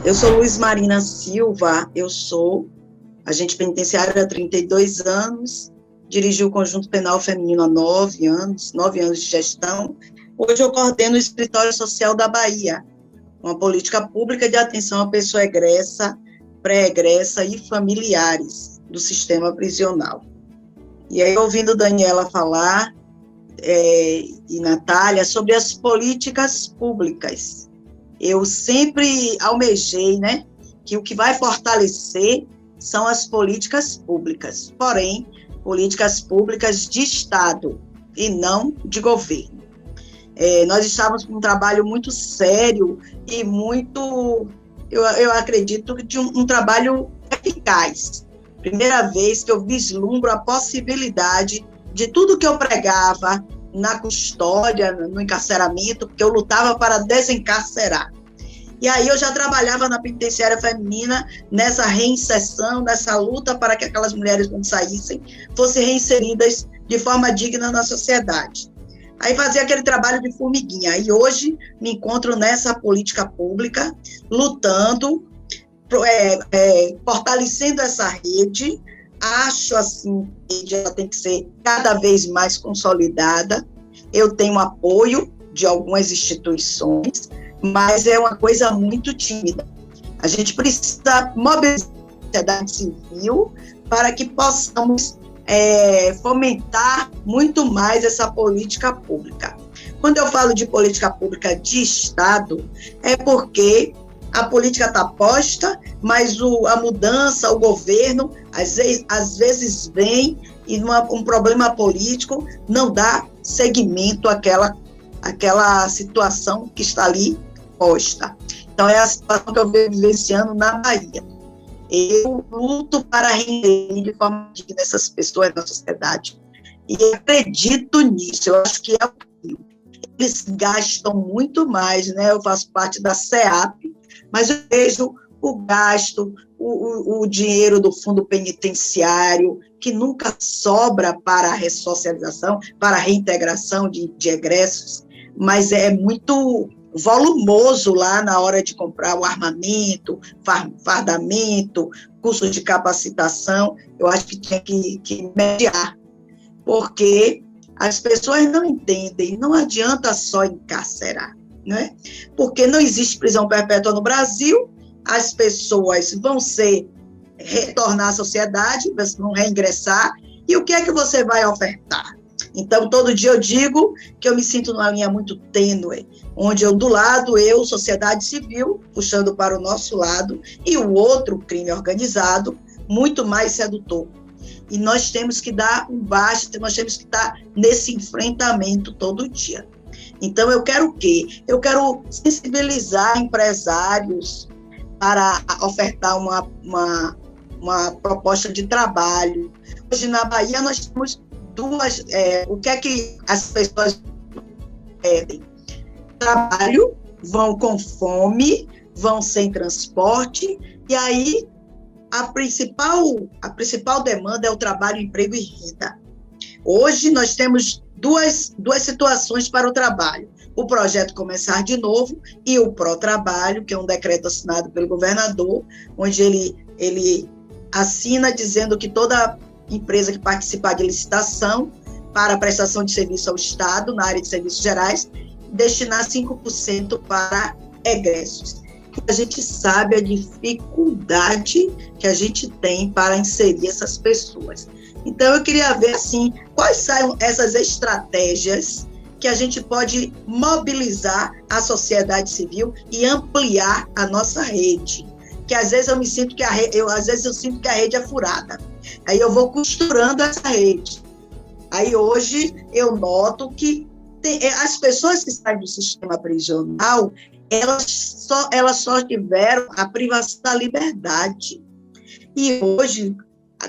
Eu sou Luiz Marina Silva, eu sou agente penitenciário há 32 anos, dirigi o Conjunto Penal Feminino há 9 anos, 9 anos de gestão. Hoje eu coordeno o Escritório Social da Bahia, uma política pública de atenção à pessoa egressa, pré-egressa e familiares do sistema prisional. E aí, ouvindo Daniela falar, e Natália, sobre as políticas públicas, eu sempre almejei, que o que vai fortalecer são as políticas públicas, porém, políticas públicas de Estado e não de governo. Nós estávamos com um trabalho muito sério e muito, eu acredito, de um trabalho eficaz. Primeira vez que eu vislumbro a possibilidade de tudo que eu pregava na custódia, no encarceramento, porque eu lutava para desencarcerar. E aí eu já trabalhava na penitenciária feminina, nessa reinserção, nessa luta para que aquelas mulheres, quando saíssem, fossem reinseridas de forma digna na sociedade. Aí fazia aquele trabalho de formiguinha. E hoje me encontro nessa política pública, lutando, fortalecendo essa rede. Acho assim que ela tem que ser cada vez mais consolidada. Eu tenho apoio de algumas instituições, mas é uma coisa muito tímida. A gente precisa mobilizar a sociedade civil para que possamos fomentar muito mais essa política pública. Quando eu falo de política pública de Estado, é porque a política está posta, mas a mudança, o governo, às vezes vem e um problema político não dá seguimento àquela situação que está ali posta. Então, é a situação que eu venho vivenciando na Bahia. Eu luto para render de forma digna essas pessoas na sociedade. E acredito nisso, eu acho que é o que eles gastam muito mais, eu faço parte da CEAP, mas eu vejo o gasto, o dinheiro do fundo penitenciário, que nunca sobra para a ressocialização, para a reintegração de egressos, mas é muito volumoso lá na hora de comprar o armamento, fardamento, cursos de capacitação. Eu acho que tinha que mediar, porque as pessoas não entendem, não adianta só encarcerar, porque não existe prisão perpétua no Brasil, as pessoas vão retornar à sociedade, vão reingressar, e o que é que você vai ofertar? Então, todo dia eu digo que eu me sinto numa linha muito tênue, onde do lado, sociedade civil, puxando para o nosso lado, e o outro, crime organizado, muito mais sedutor. E nós temos que dar um basta, nós temos que estar nesse enfrentamento todo dia. Então, eu quero o quê? Eu quero sensibilizar empresários para ofertar uma proposta de trabalho. Hoje, na Bahia, nós temos o que é que as pessoas pedem? Trabalho, vão com fome, vão sem transporte, e aí a principal demanda é o trabalho, emprego e renda. Hoje nós temos duas situações para o trabalho: o projeto Começar de Novo e o Pró-Trabalho, que é um decreto assinado pelo governador, onde ele assina dizendo que toda empresa que participar de licitação para a prestação de serviço ao Estado, na área de serviços gerais, destinar 5% para egressos. A gente sabe a dificuldade que a gente tem para inserir essas pessoas. Então, eu queria ver, assim, quais são essas estratégias que a gente pode mobilizar a sociedade civil e ampliar a nossa rede. Que às vezes eu sinto que a rede é furada. Aí eu vou costurando essa rede. Aí hoje eu noto que as pessoas que saem do sistema prisional, elas só tiveram a privação da liberdade. E hoje,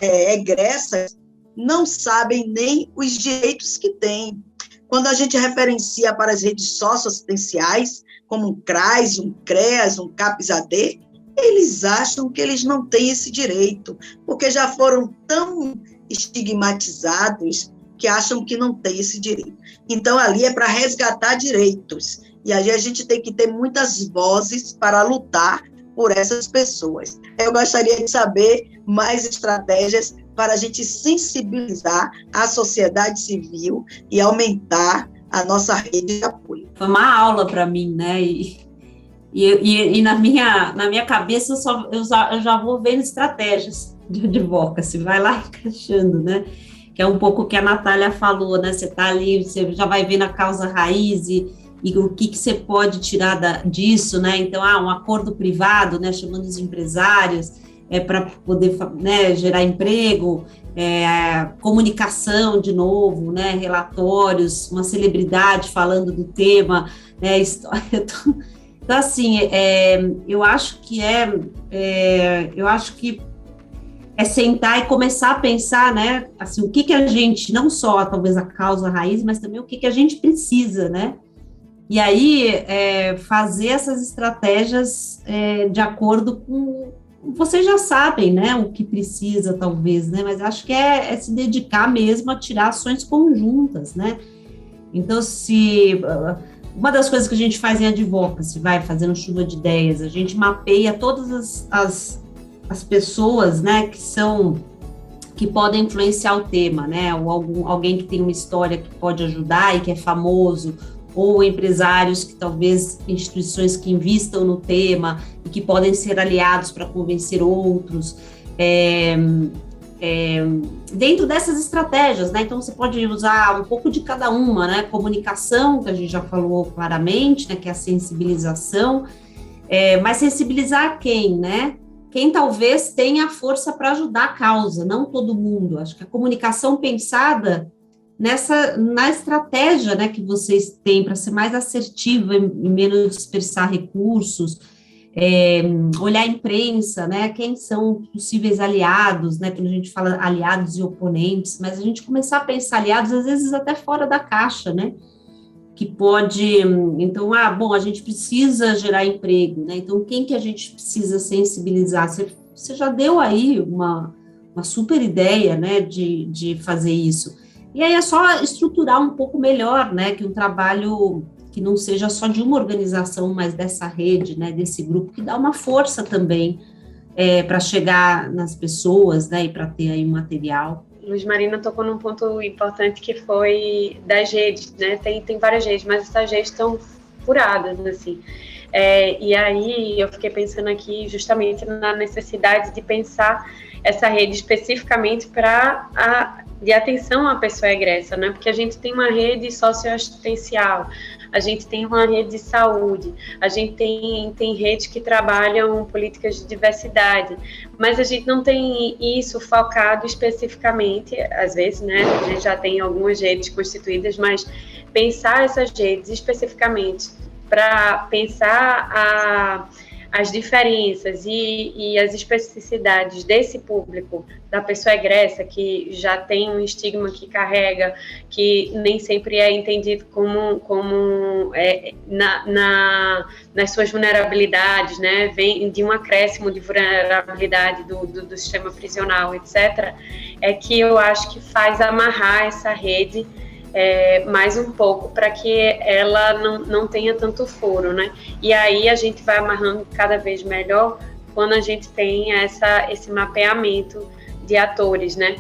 egressas não sabem nem os direitos que têm. Quando a gente referencia para as redes socioassistenciais, como um CRAS, um CREAS, um CAPS-AD, eles acham que eles não têm esse direito, porque já foram tão estigmatizados que acham que não têm esse direito. Então, ali é para resgatar direitos. E aí a gente tem que ter muitas vozes para lutar por essas pessoas. Eu gostaria de saber mais estratégias para a gente sensibilizar a sociedade civil e aumentar a nossa rede de apoio. Foi uma aula para mim, né? E na minha cabeça eu já vou vendo estratégias de advocacy, vai lá encaixando, né? Que é um pouco o que a Natália falou, né? Você está ali, você já vai vendo a causa raiz e o que você pode tirar disso, né? Então, um acordo privado, né? Chamando os empresários para poder, né, gerar emprego, comunicação de novo, né? Relatórios, uma celebridade falando do tema, né? História. Então, assim, eu acho que é sentar e começar a pensar, né, assim, o que a gente, não só talvez a causa raiz, mas também o que a gente precisa, né, e aí fazer essas estratégias de acordo com, vocês já sabem, né, o que precisa talvez, né, mas acho que é se dedicar mesmo a tirar ações conjuntas, né, então uma das coisas que a gente faz em advocacy, vai fazendo chuva de ideias, a gente mapeia todas as pessoas, né, que podem influenciar o tema, né, ou alguém que tem uma história que pode ajudar e que é famoso, ou empresários que talvez, instituições que investam no tema e que podem ser aliados para convencer outros, dentro dessas estratégias, né, então você pode usar um pouco de cada uma, né, comunicação, que a gente já falou claramente, né, que é a sensibilização, mas sensibilizar quem, né, quem talvez tenha a força para ajudar a causa, não todo mundo. Acho que a comunicação pensada na estratégia, né, que vocês têm para ser mais assertiva e menos dispersar recursos, olhar a imprensa, né, quem são possíveis aliados, né, quando a gente fala aliados e oponentes, mas a gente começar a pensar aliados, às vezes até fora da caixa, né, que pode, então, bom, a gente precisa gerar emprego, né, então quem que a gente precisa sensibilizar? Você já deu aí uma super ideia, né, de fazer isso, e aí é só estruturar um pouco melhor, né, que um trabalho que não seja só de uma organização, mas dessa rede, né, desse grupo, que dá uma força também para chegar nas pessoas, né, e para ter aí um material. Luiz Marina tocou num ponto importante que foi das redes, né? Tem várias redes, mas essas redes estão furadas, assim. E aí eu fiquei pensando aqui justamente na necessidade de pensar essa rede especificamente de atenção à pessoa egressa, né? Porque a gente tem uma rede socioassistencial, a gente tem uma rede de saúde, a gente tem redes que trabalham políticas de diversidade, mas a gente não tem isso focado especificamente, às vezes, né, a gente já tem algumas redes constituídas, mas pensar essas redes especificamente para pensar as diferenças e as especificidades desse público, da pessoa egressa, que já tem um estigma que carrega, que nem sempre é entendido como nas suas vulnerabilidades, né? Vem de um acréscimo de vulnerabilidade do sistema prisional, etc., é que eu acho que faz amarrar essa rede mais um pouco, para que ela não tenha tanto furo, né? E aí a gente vai amarrando cada vez melhor quando a gente tem esse mapeamento de atores, né?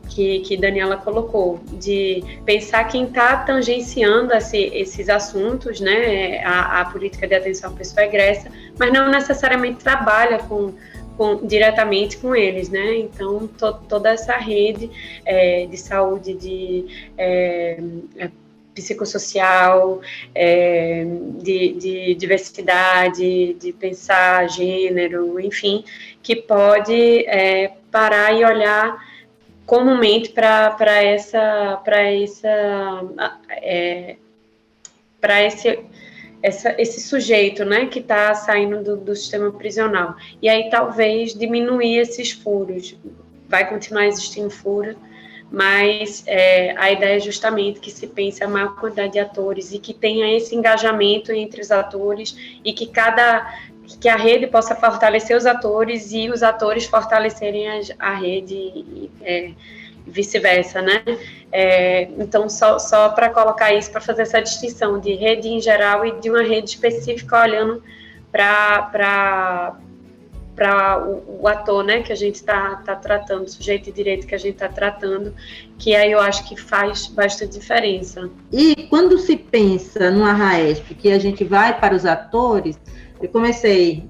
Que Daniela colocou, de pensar quem está tangenciando esses assuntos, né? A política de atenção à pessoa egressa, mas não necessariamente trabalha diretamente com eles, né? Então, toda essa rede de saúde, de psicossocial, de diversidade, de pensar gênero, enfim, que pode parar e olhar comumente para esse sujeito, né, que está saindo do sistema prisional. E aí talvez diminuir esses furos. Vai continuar existindo furo, mas a ideia é justamente que se pense a maior quantidade de atores e que tenha esse engajamento entre os atores e que a rede possa fortalecer os atores e os atores fortalecerem a rede e vice-versa, né? Então, só para colocar isso, para fazer essa distinção de rede em geral e de uma rede específica olhando para para o ator, né, que a gente está tratando, o sujeito de direito que a gente está tratando, que aí eu acho que faz bastante diferença. E quando se pensa no ARRAESP, que a gente vai para os atores, eu comecei,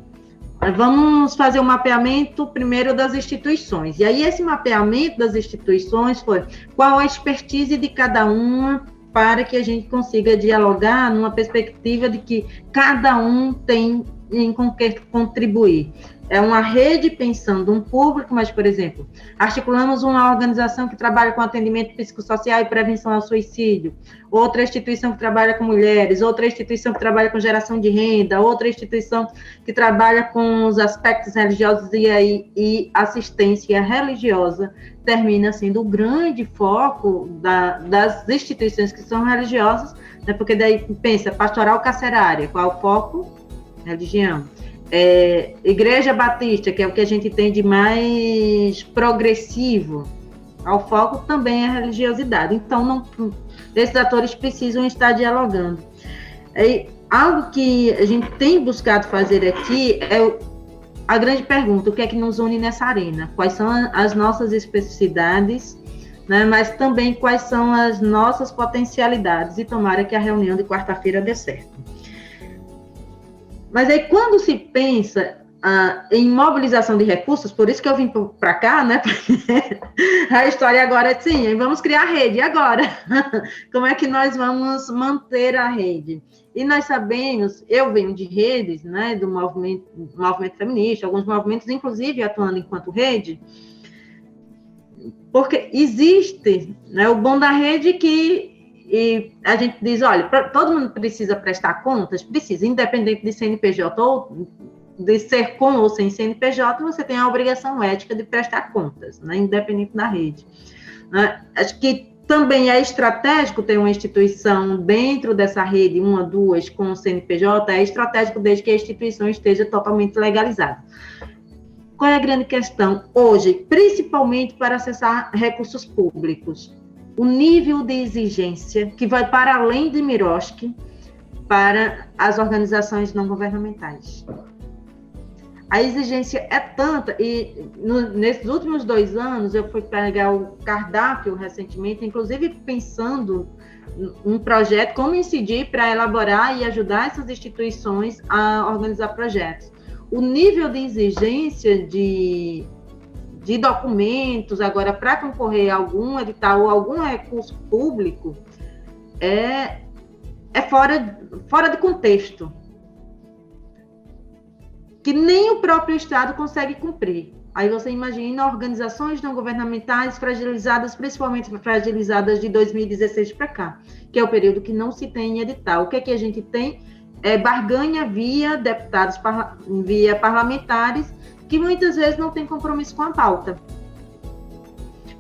vamos fazer um mapeamento primeiro das instituições, e aí esse mapeamento das instituições foi qual a expertise de cada uma, para que a gente consiga dialogar numa perspectiva de que cada um tem em que contribuir. É uma rede pensando um público, mas, por exemplo, articulamos uma organização que trabalha com atendimento psicossocial e prevenção ao suicídio, outra instituição que trabalha com mulheres, outra instituição que trabalha com geração de renda, outra instituição que trabalha com os aspectos religiosos e assistência religiosa termina sendo o grande foco das instituições que são religiosas, né, porque daí pensa, pastoral carcerária, qual é o foco? Religião. Igreja Batista, que é o que a gente tem de mais progressivo, ao foco também é a religiosidade. Então, esses atores precisam estar dialogando. Algo que a gente tem buscado fazer aqui é a grande pergunta, o que é que nos une nessa arena? Quais são as nossas especificidades, né, mas também quais são as nossas potencialidades, e tomara que a reunião de quarta-feira dê certo. Mas aí, quando se pensa em mobilização de recursos, por isso que eu vim para cá, né? A história agora é sim, vamos criar a rede, e agora? Como é que nós vamos manter a rede? E nós sabemos, eu venho de redes, né, do movimento feminista, alguns movimentos, inclusive, atuando enquanto rede, porque existe, né, o bom da rede que e a gente diz, olha, todo mundo precisa prestar contas? Precisa, independente de CNPJ ou de ser com ou sem CNPJ, você tem a obrigação ética de prestar contas, né, independente da rede. Acho que também é estratégico ter uma instituição dentro dessa rede, uma, duas, com o CNPJ, é estratégico desde que a instituição esteja totalmente legalizada. Qual é a grande questão hoje, principalmente para acessar recursos públicos? O nível de exigência que vai para além de Miroski para as organizações não governamentais. A exigência é tanta, e nesses últimos 2 anos, eu fui pegar o cardápio recentemente, inclusive pensando um projeto, como incidir para elaborar e ajudar essas instituições a organizar projetos. O nível de exigência de documentos, agora, para concorrer a algum edital ou algum recurso público, é fora de contexto, que nem o próprio Estado consegue cumprir. Aí você imagina organizações não governamentais fragilizadas, principalmente fragilizadas de 2016 para cá, que é o período que não se tem edital. O que é que a gente tem? Barganha via deputados, via parlamentares, que muitas vezes não tem compromisso com a pauta.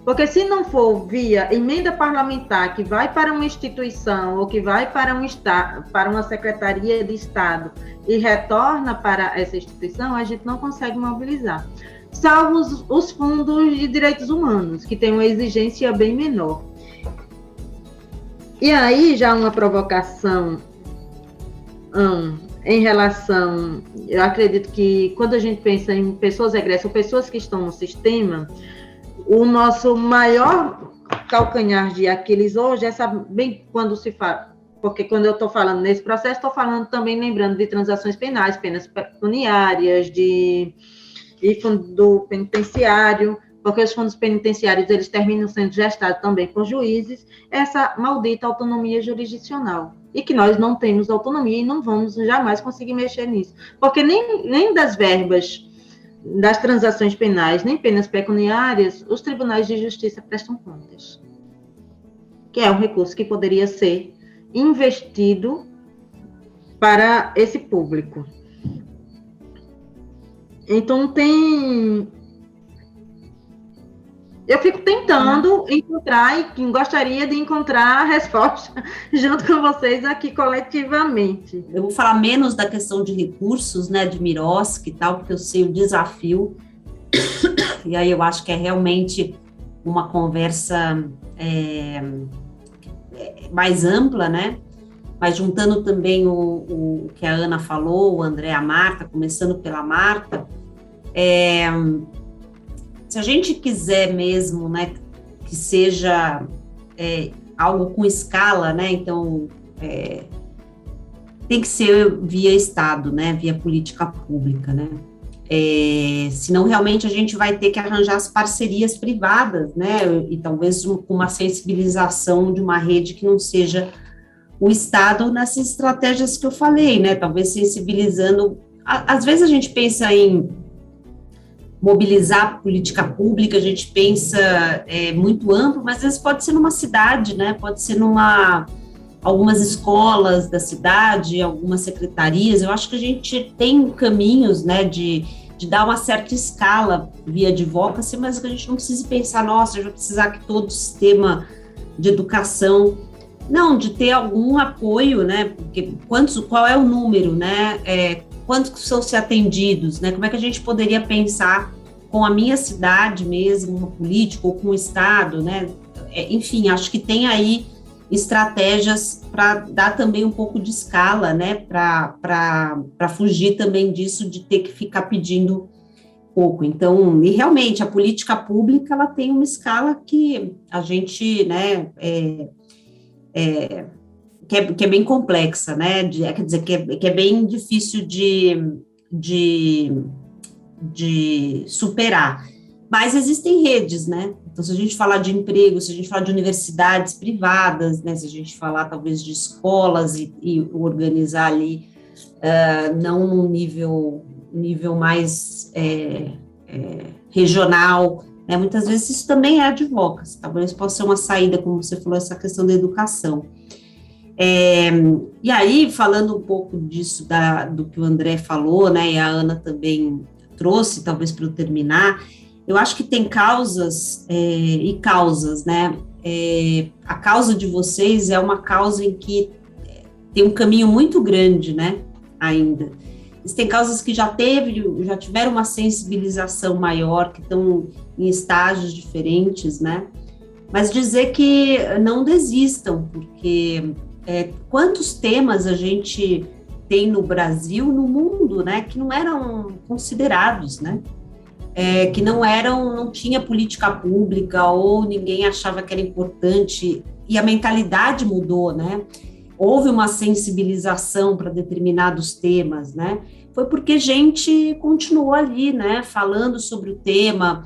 Porque se não for via emenda parlamentar, que vai para uma instituição, ou que vai para um estado, para uma secretaria de Estado, e retorna para essa instituição, a gente não consegue mobilizar. Salvo os fundos de direitos humanos, que tem uma exigência bem menor. E aí, já uma provocação em relação, eu acredito que quando a gente pensa em pessoas regressas, ou pessoas que estão no sistema, o nosso maior calcanhar de Aquiles hoje é bem quando se fala, porque quando eu estou falando nesse processo, estou falando também, lembrando de transações penais, penas pecuniárias, e fundo penitenciário, porque os fundos penitenciários, eles terminam sendo gestados também por juízes, essa maldita autonomia jurisdicional, e que nós não temos autonomia e não vamos jamais conseguir mexer nisso, porque nem das verbas das transações penais, nem penas pecuniárias, os tribunais de justiça prestam contas, que é um recurso que poderia ser investido para esse público. Então, eu fico tentando encontrar, e gostaria de encontrar a resposta junto com vocês aqui coletivamente. Eu vou falar menos da questão de recursos, né, de Miroski e tal, porque eu sei o desafio, e aí eu acho que é realmente uma conversa mais ampla, né, mas juntando também o que a Ana falou, o André, a Marta, começando pela Marta, Se a gente quiser mesmo, né, que seja algo com escala, né, então tem que ser via Estado, né, via política pública, né, senão realmente a gente vai ter que arranjar as parcerias privadas, né, e talvez com uma sensibilização de uma rede que não seja o Estado nessas estratégias que eu falei, né, talvez sensibilizando, às vezes a gente pensa em mobilizar política pública, a gente pensa muito amplo, mas às vezes pode ser numa cidade, né, pode ser algumas escolas da cidade, algumas secretarias. Eu acho que a gente tem caminhos, né, de dar uma certa escala via advocacy, mas que a gente não precisa pensar, nossa, eu vou precisar que todo o sistema de educação, não, de ter algum apoio, né, porque qual é o número, né, quantos são se atendidos, né, como é que a gente poderia pensar com a minha cidade mesmo, uma política, ou com o Estado, né, enfim, acho que tem aí estratégias para dar também um pouco de escala, né, para fugir também disso de ter que ficar pedindo pouco. Então, e realmente, a política pública, ela tem uma escala que a gente, né, que é bem complexa, né, quer dizer, que é bem difícil de superar. Mas existem redes, né? Então, se a gente falar de emprego, se a gente falar de universidades privadas, né? Se a gente falar, talvez, de escolas e organizar ali, não num nível mais regional, né? Muitas vezes isso também é advocacy, talvez possa ser uma saída, como você falou, essa questão da educação. E aí, falando um pouco disso, do que o André falou, né? E a Ana também trouxe, talvez para eu terminar, eu acho que tem causas e causas, né? A causa de vocês é uma causa em que tem um caminho muito grande, né? Ainda. Tem causas que já tiveram uma sensibilização maior, que estão em estágios diferentes, né? Mas dizer que não desistam, porque quantos temas a gente tem no Brasil, no mundo, né? Que não eram considerados, né? Que não tinha política pública, ou ninguém achava que era importante, e a mentalidade mudou, né? Houve uma sensibilização para determinados temas, né? Foi porque gente continuou ali, né? Falando sobre o tema,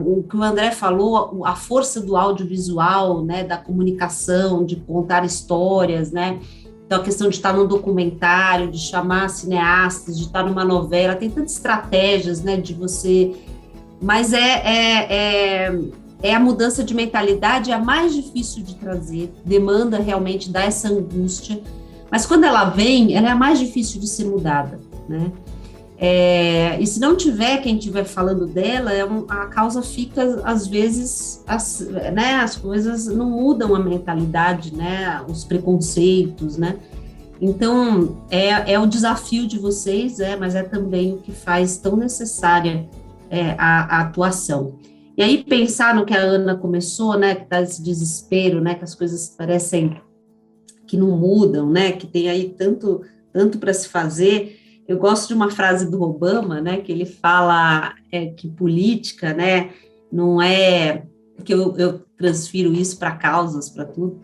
o que o André falou, a força do audiovisual, né? Da comunicação, de contar histórias, né? Então, a questão de estar num documentário, de chamar cineastas, de estar numa novela, tem tantas estratégias, né, de você... Mas a mudança de mentalidade é a mais difícil de trazer, demanda realmente dar essa angústia, mas quando ela vem, ela é a mais difícil de ser mudada, né? E se não tiver quem estiver falando dela, a causa fica, às vezes, né, as coisas não mudam a mentalidade, né, os preconceitos, né? Então, é o desafio de vocês, mas é também o que faz tão necessária a atuação. E aí, pensar no que a Ana começou, né, que dá esse desespero, né, que as coisas parecem que não mudam, né, que tem aí tanto para se fazer. Eu gosto de uma frase do Obama, né, que ele fala que política, né, não é, que eu transfiro isso para causas, para tudo,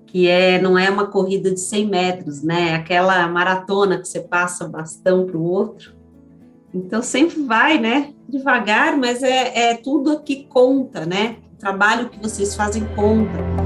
que não é uma corrida de 100 metros, né, aquela maratona que você passa o bastão para o outro. Então, sempre vai, né, devagar, mas tudo aqui conta, né, o trabalho que vocês fazem conta.